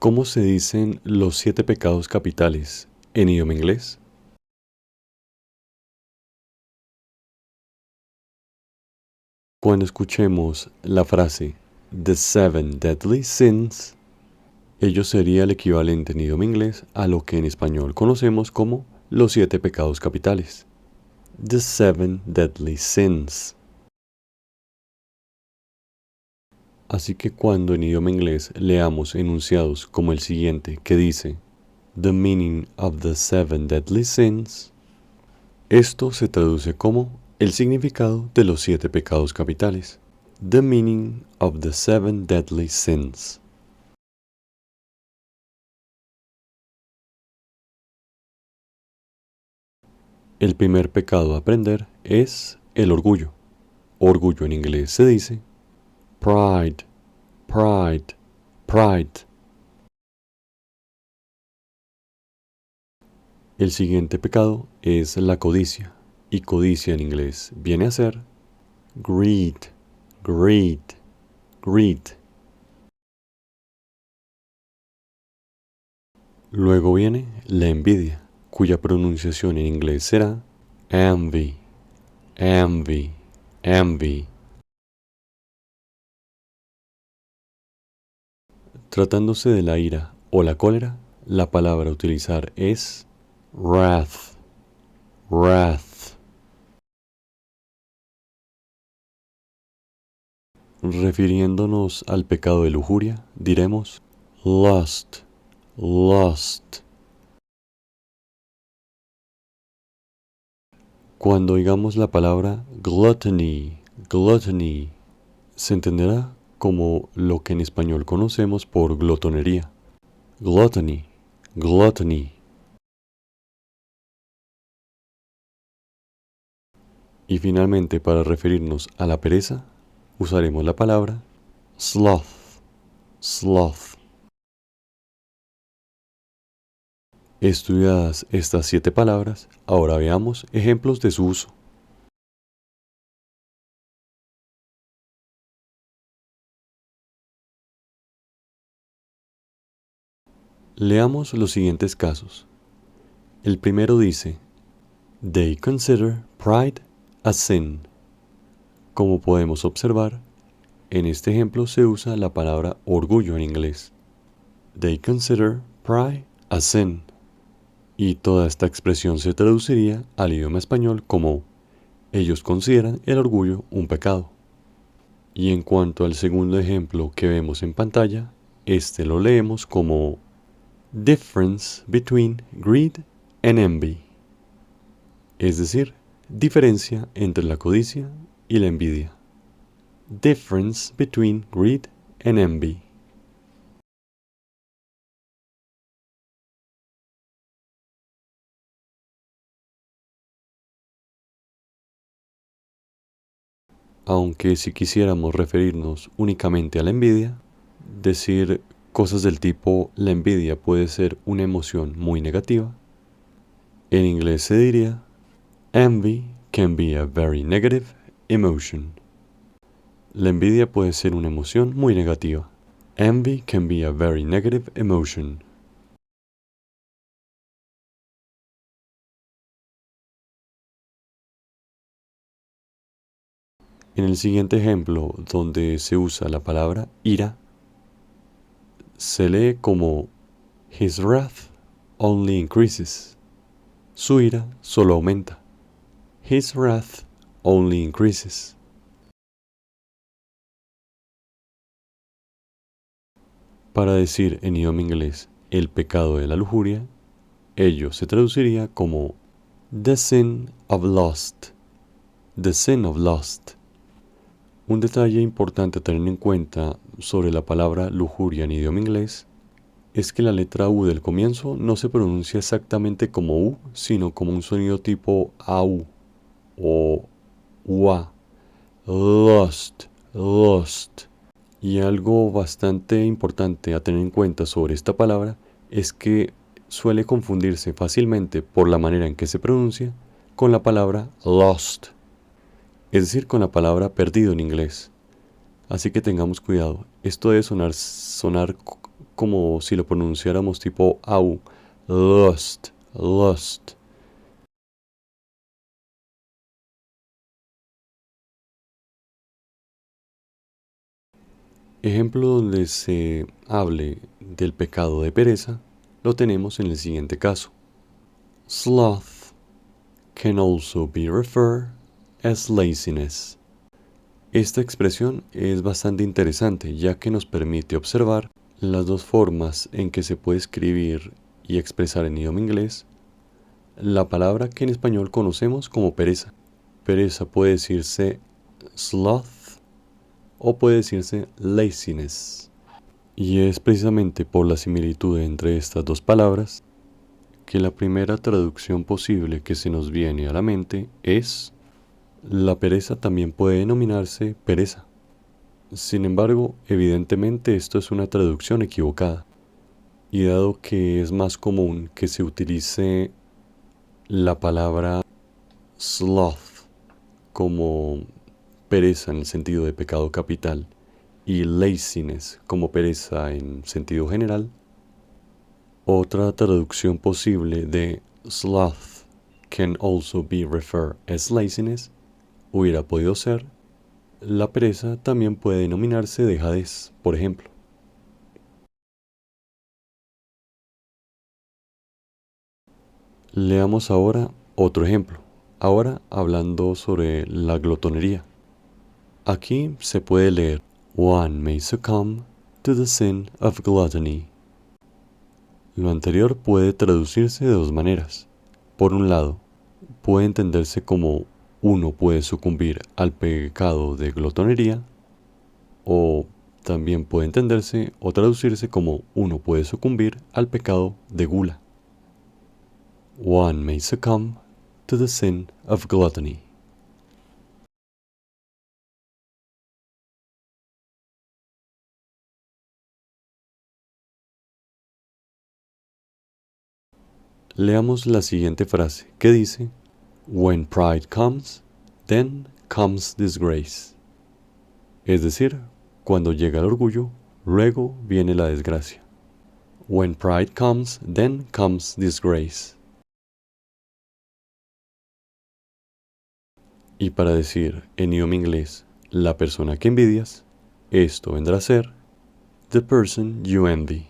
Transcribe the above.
¿Cómo se dicen los 7 pecados capitales en idioma inglés? Cuando escuchemos la frase The Seven Deadly Sins, ello sería el equivalente en idioma inglés a lo que en español conocemos como los 7 pecados capitales. The Seven Deadly Sins. Así que cuando en idioma inglés leamos enunciados como el siguiente que dice The meaning of the seven deadly sins, esto se traduce como el significado de los 7 pecados capitales. The meaning of the seven deadly sins. El primer pecado a aprender es el orgullo. Orgullo en inglés se dice pride, pride, pride. El siguiente pecado es la codicia, y codicia en inglés viene a ser greed, greed, greed. Luego viene la envidia, cuya pronunciación en inglés será envy, envy, envy. Tratándose de la ira o la cólera, la palabra a utilizar es wrath, wrath. Refiriéndonos al pecado de lujuria, diremos lust, lust. Cuando oigamos la palabra gluttony, gluttony, se entenderá como lo que en español conocemos por glotonería. Gluttony, gluttony. Y finalmente, para referirnos a la pereza, usaremos la palabra sloth, sloth. Estudiadas estas 7 palabras, ahora veamos ejemplos de su uso. Leamos los siguientes casos. El primero dice, They consider pride a sin. Como podemos observar, en este ejemplo se usa la palabra orgullo en inglés. They consider pride a sin. Y toda esta expresión se traduciría al idioma español como ellos consideran el orgullo un pecado. Y en cuanto al segundo ejemplo que vemos en pantalla, este lo leemos como difference between greed and envy. Es decir, diferencia entre la codicia y la envidia. Difference between greed and envy. Aunque si quisiéramos referirnos únicamente a la envidia, decir cosas del tipo la envidia puede ser una emoción muy negativa, en inglés se diría envy can be a very negative emotion. La envidia puede ser una emoción muy negativa. Envy can be a very negative emotion. En el siguiente ejemplo, donde se usa la palabra ira, se lee como His wrath only increases. Su ira solo aumenta. His wrath only increases. Para decir en idioma inglés el pecado de la lujuria, ello se traduciría como the sin of lust. The sin of lust. Un detalle importante a tener en cuenta sobre la palabra lujuria en idioma inglés es que la letra U del comienzo no se pronuncia exactamente como U, sino como un sonido tipo AU o UA. Lust, lust. Y algo bastante importante a tener en cuenta sobre esta palabra es que suele confundirse fácilmente por la manera en que se pronuncia con la palabra lost, es decir, con la palabra perdido en inglés. Así que tengamos cuidado, esto debe sonar como si lo pronunciáramos tipo au, lust, lust. Ejemplo donde se hable del pecado de pereza lo tenemos en el siguiente caso. Sloth can also be referred as laziness. Esta expresión es bastante interesante ya que nos permite observar las dos formas en que se puede escribir y expresar en idioma inglés la palabra que en español conocemos como pereza. Pereza puede decirse sloth o puede decirse laziness. Y es precisamente por la similitud entre estas dos palabras que la primera traducción posible que se nos viene a la mente es: la pereza también puede denominarse pereza. Sin embargo, evidentemente esto es una traducción equivocada, y dado que es más común que se utilice la palabra sloth como pereza en el sentido de pecado capital y laziness como pereza en sentido general, otra traducción posible de sloth can also be referred as laziness hubiera podido ser: la pereza también puede denominarse dejadez, por ejemplo. Leamos ahora otro ejemplo, ahora hablando sobre la glotonería. Aquí se puede leer: One may succumb to the sin of gluttony. Lo anterior puede traducirse de dos maneras. Por un lado, puede entenderse como uno puede sucumbir al pecado de glotonería, o también puede entenderse o traducirse como uno puede sucumbir al pecado de gula. One may succumb to the sin of gluttony. Leamos la siguiente frase que dice: When pride comes, then comes disgrace. Es decir, cuando llega el orgullo, luego viene la desgracia. When pride comes, then comes disgrace. Y para decir en idioma inglés la persona que envidias, esto vendrá a ser the person you envy.